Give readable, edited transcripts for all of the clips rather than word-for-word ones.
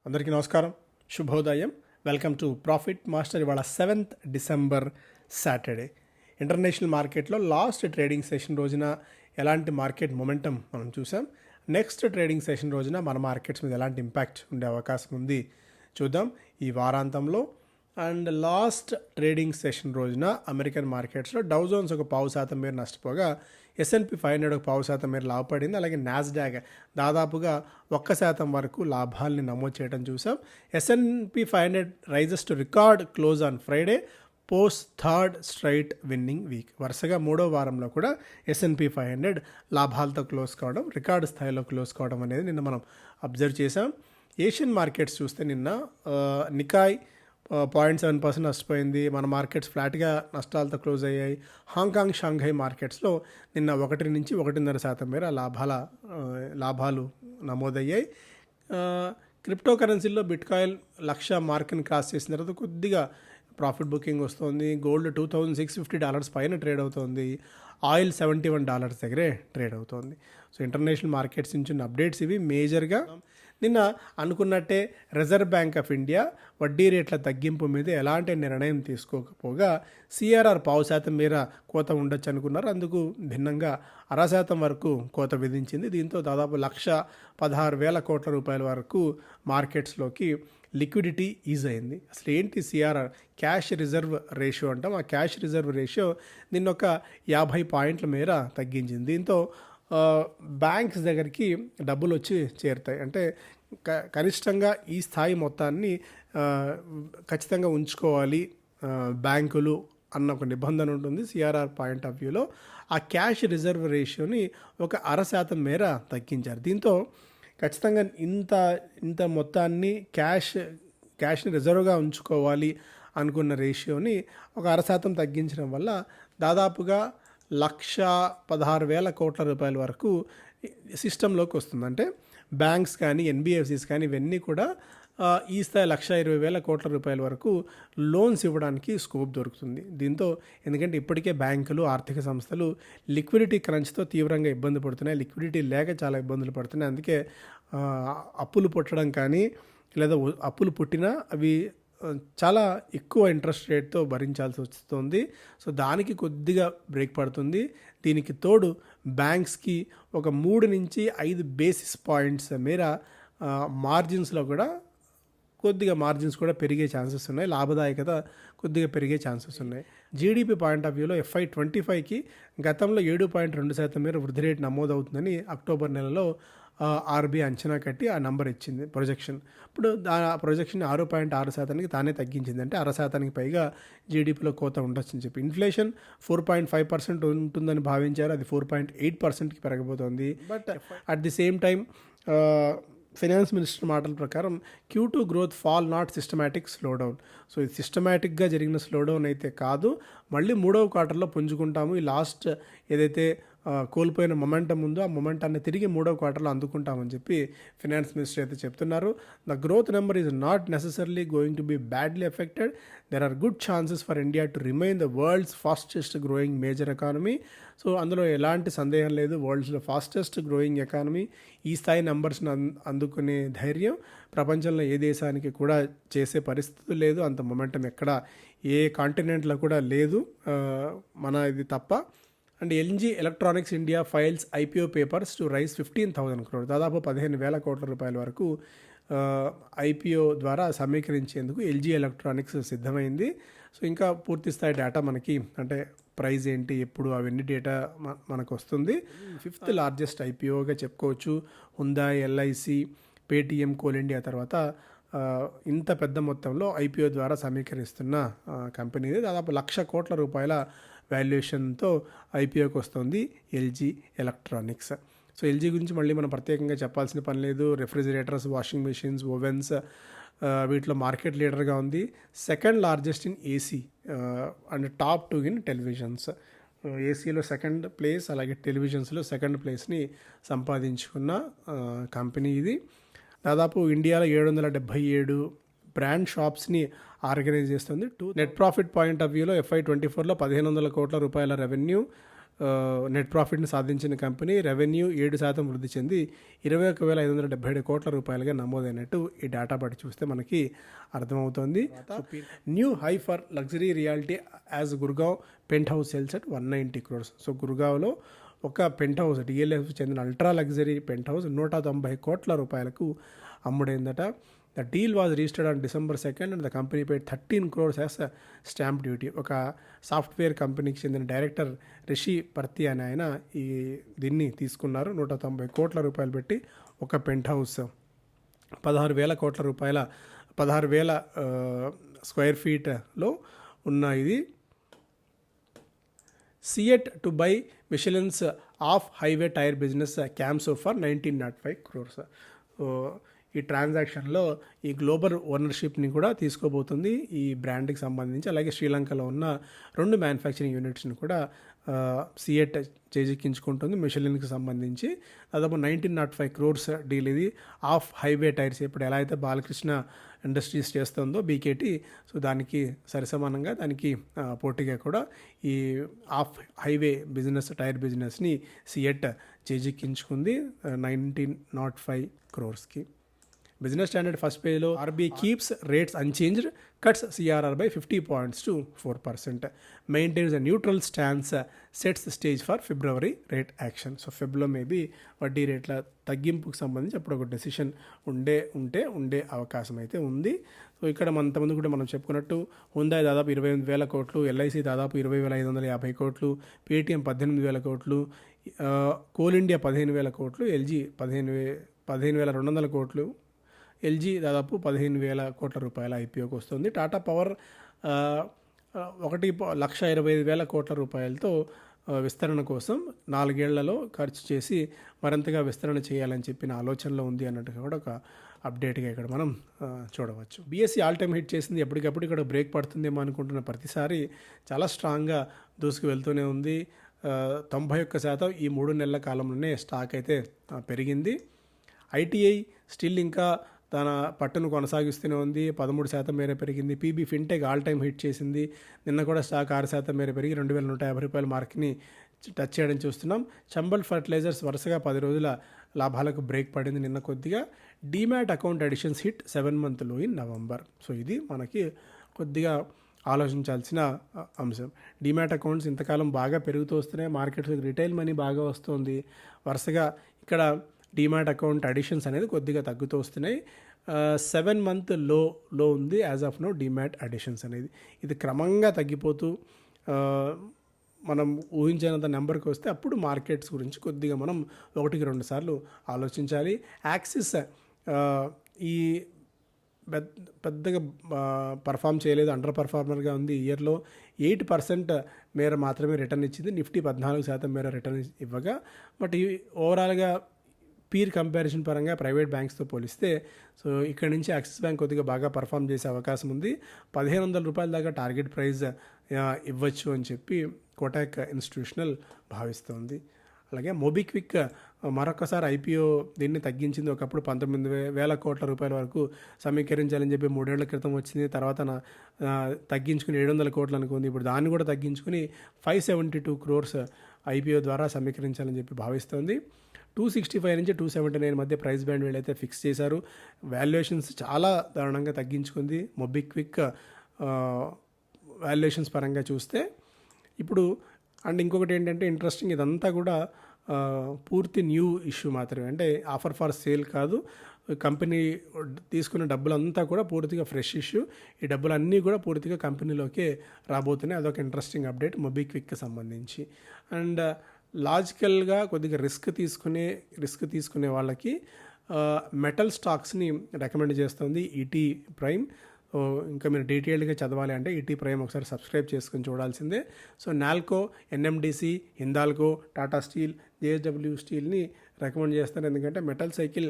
అందరికీ నమస్కారం, శుభోదయం. Welcome to profit master. ఇవాళ 7th డిసెంబర్ సాటర్డే. ఇంటర్నేషనల్ మార్కెట్లో లాస్ట్ ట్రేడింగ్ సెషన్ రోజున ఎలాంటి మార్కెట్ మొమెంటం మనం చూసాం. నెక్స్ట్ ట్రేడింగ్ సెషన్ రోజున మన మార్కెట్స్ మీద ఎలాంటి ఇంపాక్ట్ ఉండే అవకాశం ఉంది చూద్దాం ఈ వారాంతంలో. అండ్ లాస్ట్ ట్రేడింగ్ సెషన్ రోజున అమెరికన్ మార్కెట్స్లో డౌ జోన్స్ 0.5% మేర నష్టపోగా S&P 500 0.5% మేర లాభపడింది. అలాగే నాస్డాక్ దాదాపుగా 1% వరకు లాభాలని నమోదు చేయడం చూసాం. S&P 500 rises to record close on Friday post third straight winning week. వరుసగా మూడో వారంలో కూడా S&P 500 లాభాలతో క్లోజ్ కావడం, రికార్డు స్థాయిలో క్లోజ్ కావడం అనేది నిన్న మనం అబ్జర్వ్ చేసాం. ఏషియన్ మార్కెట్స్ చూస్తే నిన్న నికాయ్ 0.7% నష్టపోయింది. మన మార్కెట్స్ ఫ్లాట్గా నష్టాలతో క్లోజ్ అయ్యాయి. హాంకాంగ్, షాంఘై మార్కెట్స్లో నిన్న 1 నుంచి 1.5% మేర లాభాలు నమోదయ్యాయి. క్రిప్టో కరెన్సీల్లో బిట్కాయిన్ 1,00,000 మార్క్ని క్రాస్ చేసిన తర్వాత కొద్దిగా ప్రాఫిట్ బుకింగ్ వస్తుంది. గోల్డ్ $2,650 పైన ట్రేడ్ అవుతుంది. ఆయిల్ $71 దగ్గరే ట్రేడ్ అవుతుంది. సో ఇంటర్నేషనల్ మార్కెట్స్ నుంచి ఉన్న అప్డేట్స్ ఇవి. మేజర్గా నిన్న అనుకున్నట్టే రిజర్వ్ బ్యాంక్ ఆఫ్ ఇండియా వడ్డీ రేట్ల తగ్గింపు మీద ఎలాంటి నిర్ణయం తీసుకోకపోగా CRR 0.5% మేర కోత ఉండొచ్చు అనుకున్నారు. అందుకు భిన్నంగా 0.5% వరకు కోత విధించింది. దీంతో దాదాపు 1,16,000 కోట్ల రూపాయల వరకు మార్కెట్స్లోకి లిక్విడిటీ ఈజ్ అయింది. అసలు ఏంటి CRR? క్యాష్ రిజర్వ్ రేషియో అంటాం. ఆ క్యాష్ రిజర్వ్ రేషియో నిన్న ఒక 50 పాయింట్ల మేర తగ్గించింది. దీంతో బ్యాంక్స్ దగ్గరికి డబ్బులు వచ్చి చేరుతాయి. అంటే కనిష్టంగా ఈ స్థాయి మొత్తాన్ని ఖచ్చితంగా ఉంచుకోవాలి బ్యాంకులు అన్న ఒక నిబంధన ఉంటుంది CRR పాయింట్ ఆఫ్ వ్యూలో. ఆ క్యాష్ రిజర్వ్ రేషియోని ఒక 0.5% మేర తగ్గించారు. దీంతో ఖచ్చితంగా ఇంత మొత్తాన్ని క్యాష్ని రిజర్వ్గా ఉంచుకోవాలి అనుకున్న రేషియోని ఒక 0.5% తగ్గించడం వల్ల దాదాపుగా 1,16,000 కోట్ల రూపాయల వరకు సిస్టంలోకి వస్తుంది. అంటే బ్యాంక్స్ కానీ NBFCs కానీ ఇవన్నీ కూడా ఈ స్థాయి 1,20,000 కోట్ల రూపాయల వరకు లోన్స్ ఇవ్వడానికి స్కోప్ దొరుకుతుంది. దీంతో ఎందుకంటే ఇప్పటికే బ్యాంకులు, ఆర్థిక సంస్థలు లిక్విడిటీ క్రంచ్తో తీవ్రంగా ఇబ్బంది పడుతున్నాయి. లిక్విడిటీ లేక చాలా ఇబ్బందులు పడుతున్నాయి. అందుకే అప్పులు పుట్టడం కానీ లేదా అప్పులు పుట్టినా అవి చాలా ఎక్కువ ఇంట్రెస్ట్ రేట్తో భరించాల్సి వస్తుంది. సో దానికి కొద్దిగా బ్రేక్ పడుతుంది. దీనికి తోడు బ్యాంక్స్కి ఒక 3 నుంచి 5 బేసిస్ పాయింట్స్ మేర మార్జిన్స్లో కూడా మార్జిన్స్ కూడా పెరిగే ఛాన్సెస్ ఉన్నాయి. లాభదాయకత కొద్దిగా పెరిగే ఛాన్సెస్ ఉన్నాయి. GDP పాయింట్ ఆఫ్ వ్యూలో FY 2025కి గతంలో 7.2% మేర వృద్ధి రేటు నమోదవుతుందని అక్టోబర్ నెలలో RBI అంచనా కట్టి ఆ నంబర్ ఇచ్చింది ప్రొజెక్షన్. ఇప్పుడు ఆ ప్రొజెక్షన్ 6.6%కి తానే తగ్గించింది. అంటే 0.5% పైగా జీడిపిలో కోత ఉండొచ్చు అని చెప్పి. ఇన్ఫ్లేషన్ 4.5% ఉంటుందని భావించారు. అది 4.8%కి పెరగబోతోంది. But at the same time finance minister మాటల ప్రకారం Q2 growth fall not systematic slowdown. So ఇది సిస్టమాటిక్గా జరిగిన స్లోడౌన్ అయితే కాదు, మళ్ళీ 3వ క్వార్టర్లో పుంజుకుంటాము. ఈ లాస్ట్ ఏదైతే కోల్పోయిన మొమెంటం ఉందో ఆ మొమెంటాన్ని తిరిగి 3వ క్వార్టర్లో అందుకుంటామని చెప్పి ఫైనాన్స్ మినిస్టర్ అయితే చెప్తున్నారు. The growth number is not necessarily going to be badly affected. There are good chances for India to remain the world's fastest growing major economy. So అందులో ఎలాంటి సందేహం లేదు. వరల్డ్స్లో ఫాస్టెస్ట్ గ్రోయింగ్ ఎకానమీ. ఈ స్థాయి నెంబర్స్ని అందుకునే ధైర్యం ప్రపంచంలో ఏ దేశానికి కూడా చేసే పరిస్థితి లేదు. అంత మొమెంటం ఎక్కడ ఏ కాంటినెంట్లో కూడా లేదు, మన ఇది తప్ప. And LG electronics India files IPO papers to raise 15,000 crore, దాదాపు 15,000 కోట్ల రూపాయల వరకు IPO ద్వారా సమీకరించేందుకు LG ఎలక్ట్రానిక్స్ సిద్ధమైంది. సో ఇంకా పూర్తి స్థాయి డేటా మనకి అంటే ప్రైస్ ఏంటి, ఎప్పుడు, అవన్నీ డేటా మనకు వస్తుంది. 5th లార్జెస్ట్ IPOగా చెప్పుకోవచ్చు. హుందాయ్, LIC, పేటిఎం, కోల్ ఇండియా తర్వాత ఇంత పెద్ద మొత్తంలో IPO ద్వారా సమీకరిస్తున్న కంపెనీ. దాదాపు 1,00,000 కోట్ల రూపాయల వాల్యుయేషన్తో IPOకి వస్తుంది LG ఎలక్ట్రానిక్స్. సో LG గురించి మళ్ళీ మనం ప్రత్యేకంగా చెప్పాల్సిన పని లేదు. రెఫ్రిజిరేటర్స్, వాషింగ్ మెషిన్స్, ఓవెన్స్ వీటిలో మార్కెట్ లీడర్గా ఉంది. 2nd largest in AC and top 2 in televisions. ఏసీలో 2nd ప్లేస్, అలాగే టెలివిజన్స్లో 2nd ప్లేస్ని సంపాదించుకున్న కంపెనీ ఇది. దాదాపు ఇండియాలో 777 బ్రాండ్ షాప్స్ని ఆర్గనైజ్ చేస్తుంది. నెట్ ప్రాఫిట్ పాయింట్ ఆఫ్ వ్యూలో FY 2024లో 1,500 కోట్ల రూపాయల రెవెన్యూ, నెట్ ప్రాఫిట్ని సాధించిన కంపెనీ. రెవెన్యూ 7% వృద్ధి చెంది 21,577 కోట్ల రూపాయలుగా నమోదైనట్టు ఈ డేటా బట్టి చూస్తే మనకి అర్థమవుతుంది. New high for luxury realty as Gurgaon penthouse sales at 190 crores. So గుర్గావ్లో ఒక పెంట్ హౌస్ డిఎల్ఎఫ్ చెందిన అల్ట్రా లగ్జరీ పెంట్ హౌస్ 190 కోట్ల రూపాయలకు అమ్ముడైందట. The deal was registered on December 2nd and the company paid 13 crores as stamp duty. ఒక software కంపెనీకి చెందిన director Rishi పర్తి అని ఆయన దీన్ని తీసుకున్నారు. 190 కోట్ల రూపాయలు పెట్టి ఒక పెంట్ హౌస్ 16,000 కోట్ల రూపాయల 16,000 స్క్వేర్ ఫీట్లో ఉన్న ఇది. CEAT to buy Michelin's off highway tyre business Camso for 1905 crores. ఈ ట్రాన్సాక్షన్లో ఈ గ్లోబల్ ఓనర్షిప్ని కూడా తీసుకోబోతుంది ఈ బ్రాండ్కి సంబంధించి. అలాగే శ్రీలంకలో ఉన్న 2 మ్యానుఫ్యాక్చరింగ్ యూనిట్స్ని కూడా సియట్ చేజిక్కించుకుంటుంది మిషెలిన్కి సంబంధించి. దాదాపు 1905 crores డీల్ ఇది. ఆఫ్ హైవే టైర్స్ ఇప్పుడు ఎలా అయితే బాలకృష్ణ ఇండస్ట్రీస్ చేస్తుందో బీకేటీ, సో దానికి సరిసమానంగా దానికి పోటీగా కూడా ఈ ఆఫ్ హైవే బిజినెస్ టైర్ బిజినెస్ని సియట్ చేజిక్కించుకుంది 1905 crores. బిజినెస్ స్టాండర్డ్ ఫస్ట్ పేజ్లో RBI keeps rates unchanged, cuts CRR by 50 points to 4%, maintains a neutral stance, sets stage for February rate action. So ఫెబ్లో మేబీ వడ్డీ రేట్ల తగ్గింపుకు సంబంధించి అప్పుడు ఒక డెసిషన్ ఉండే అవకాశం అయితే ఉంది. సో ఇక్కడ అంతమంది కూడా మనం చెప్పుకున్నట్టు హుందాయ్ దాదాపు 28,000 కోట్లు, ఎల్ఐసి దాదాపు 20,550 కోట్లు, పేటీఎం 18,000 కోట్లు, కోల్ ఇండియా 15,000 కోట్లు, ఎల్జీ 15,200 కోట్లు, ఎల్జీ దాదాపు 15,000 కోట్ల రూపాయల ఐపీఓకి వస్తుంది. టాటా పవర్ 1,20,000 కోట్ల రూపాయలతో విస్తరణ కోసం 4 ఏళ్లలో ఖర్చు చేసి మరింతగా విస్తరణ చేయాలని చెప్పిన ఆలోచనలో ఉంది అన్నట్టుగా కూడా ఒక అప్డేట్గా ఇక్కడ మనం చూడవచ్చు. బీఎస్సీ ఆల్ టైమ్ హిట్ చేసింది. ఎప్పటికప్పుడు ఇక్కడ బ్రేక్ పడుతుందేమో అనుకుంటున్న ప్రతిసారి చాలా స్ట్రాంగ్గా దూసుకు వెళ్తూనే ఉంది. 91% ఈ 3 నెలల కాలంలోనే స్టాక్ అయితే పెరిగింది. ఐటీఐ స్టిల్ ఇంకా తన పట్టును కొనసాగిస్తూనే ఉంది. 13% మేర పెరిగింది. PB fintech all time hit చేసింది. నిన్న కూడా స్టాక్ 6% మేర పెరిగి 2,150 రూపాయల మార్క్ని టచ్ చేయడం చూస్తున్నాం. చంబల్ ఫర్టిలైజర్స్ వరుసగా 10 రోజుల లాభాలకు బ్రేక్ పడింది నిన్న కొద్దిగా. Demat account additions hit 7 month low in November. So ఇది మనకి కొద్దిగా ఆలోచించాల్సిన అంశం. డీమ్యాట్ అకౌంట్స్ ఇంతకాలం బాగా పెరుగుతూ వస్తున్నాయి. మార్కెట్స్కి రిటైల్ మనీ బాగా వస్తుంది. వరుసగా ఇక్కడ డీమ్యాట్ అకౌంట్ అడిషన్స్ అనేది కొద్దిగా తగ్గుతూ వస్తున్నాయి. 7 month లో ఉంది as of now demat additions అనేది. ఇది క్రమంగా తగ్గిపోతూ మనం ఊహించినంత నెంబర్కి వస్తే అప్పుడు మార్కెట్స్ గురించి కొద్దిగా మనం 1-2 సార్లు ఆలోచించాలి. యాక్సిస్ ఈ పెద్దగా పర్ఫామ్ చేయలేదు, అండర్ పర్ఫార్మర్గా ఉంది. ఇయర్లో 8% మేర మాత్రమే రిటర్న్ ఇచ్చింది. నిఫ్టీ 14% మేర రిటర్న్ ఇవ్వగా, బట్ ఈ ఓవరాల్గా పీర్ కంపారిజన్ పరంగా ప్రైవేట్ బ్యాంక్స్తో పోలిస్తే సో ఇక్కడ నుంచి యాక్సిస్ బ్యాంక్ కొద్దిగా బాగా పర్ఫామ్ చేసే అవకాశం ఉంది. 1,500 రూపాయల దాకా టార్గెట్ ప్రైస్ ఇవ్వచ్చు అని చెప్పి కోటాక్ ఇన్స్టిట్యూషనల్ భావిస్తోంది. అలాగే మోబిక్విక్ మరొకసారి ఐపీఓ దీన్ని తగ్గించింది. ఒకప్పుడు 19,000 కోట్ల రూపాయల వరకు సమీకరించాలని చెప్పి 3 ఏళ్ల క్రితం వచ్చింది. తర్వాత తగ్గించుకుని 700 కోట్లు అనుకుంది. ఇప్పుడు దాన్ని కూడా తగ్గించుకుని 572 crores ఐపీఓ ద్వారా సమీకరించాలని చెప్పి భావిస్తోంది. 265 నుంచి 279 మధ్య ప్రైస్ బ్యాండ్ వీళ్ళైతే ఫిక్స్ చేశారు. వాల్యుయేషన్స్ చాలా దారుణంగా తగ్గించుకుంది మోబిక్విక్ వాల్యుయేషన్స్ పరంగా చూస్తే. ఇప్పుడు అండ్ ఇంకొకటి ఏంటంటే ఇంట్రెస్టింగ్, ఇదంతా కూడా పూర్తి న్యూ ఇష్యూ మాత్రమే, అంటే ఆఫర్ ఫర్ సేల్ కాదు. కంపెనీ తీసుకున్న డబ్బులంతా కూడా పూర్తిగా ఫ్రెష్ ఇష్యూ. ఈ డబ్బులన్నీ కూడా పూర్తిగా కంపెనీలోకే రాబోతున్నాయి. అదొక ఇంట్రెస్టింగ్ అప్డేట్ మోబిక్విక్కి సంబంధించి. అండ్ లాజికల్గా కొద్దిగా రిస్క్ తీసుకునే వాళ్ళకి మెటల్ స్టాక్స్ని రికమెండ్ చేస్తుంది ఈటీ ప్రైమ్. ఇంకా మీరు డీటెయిల్డ్గా చదవాలి అంటే ఈటీ ప్రైమ్ ఒకసారి సబ్స్క్రైబ్ చేసుకొని చూడాల్సిందే. సో నాల్కో, ఎన్ఎండిసి, హిందాల్కో, టాటా స్టీల్, జేఎస్డబ్ల్యూ స్టీల్ని రికమెండ్ చేస్తారు. ఎందుకంటే మెటల్ సైకిల్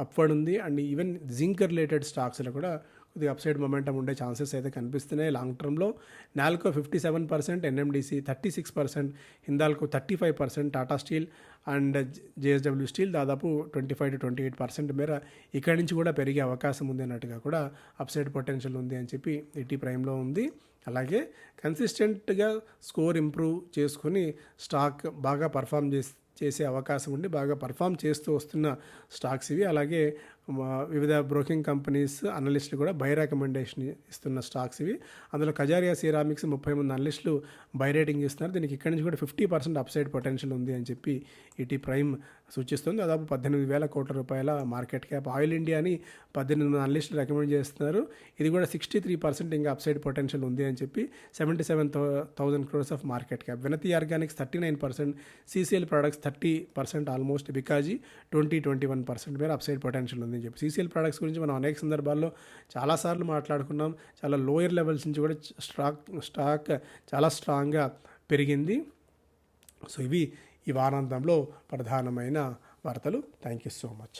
అప్వర్డ్ ఉంది. అండ్ ఈవెన్ జింక్ రిలేటెడ్ స్టాక్స్లో కూడా కొద్దిగా అప్సైడ్ మొమెంటం ఉండే ఛాన్సెస్ అయితే కనిపిస్తున్నాయి లాంగ్ టర్మ్లో. NALCO 57%, NMDC 36%, Hindalco 35%, Tata steel and JSW steel దాదాపు 25 to 28% మేర ఇక్కడి నుంచి కూడా పెరిగే అవకాశం ఉంది అన్నట్టుగా కూడా అప్సైడ్ పొటెన్షియల్ ఉంది అని చెప్పి ఈటీ ప్రైమ్లో ఉంది. అలాగే కన్సిస్టెంట్గా స్కోర్ ఇంప్రూవ్ చేసుకొని స్టాక్ బాగా పర్ఫామ్ చేసే అవకాశం ఉండి బాగా పర్ఫామ్ చేస్తూ వస్తున్న స్టాక్స్ ఇవి. అలాగే వివిధ బ్రోకింగ్ కంపెనీస్ అనలిస్టులు కూడా బై రికమెండేషన్ ఇస్తున్న స్టాక్స్ ఇవి. అందులో కజారియా సిరామిక్స్ 30 మంది అనలిస్టులు బై రేటింగ్ ఇస్తున్నారు. దీనికి ఇక్కడి నుంచి కూడా 50% అప్సైడ్ పొటెన్షియల్ ఉంది అని చెప్పి ఈటీ ప్రైమ్ సూచిస్తుంది. దాదాపు 18,000 కోట్ల రూపాయల మార్కెట్ క్యాప్. ఆయిల్ ఇండియాని 18 మంది అనలిస్టులు రికమెండ్ చేస్తున్నారు. ఇది కూడా 63% ఇంకా అప్సైడ్ పొటెన్షియల్ ఉంది అని చెప్పి 77,000 crores ఆఫ్ మార్కెట్ క్యాప్. వినతి Organics 39%, CCL products 30% almost, Bikaji 21% మేర అప్సైడ్ పొటెన్షియల్ ఉంది అని చెప్పి. సిసిఎల్ ప్రొడక్ట్స్ గురించి మనం అనేక సందర్భాల్లో చాలాసార్లు మాట్లాడుకున్నాం. చాలా లోయర్ లెవెల్స్ నుంచి కూడా స్టాక్ చాలా స్ట్రాంగ్గా పెరిగింది. సో ఇవి ఈ వారాంతంలో ప్రధానమైన వార్తలు. Thank you so much.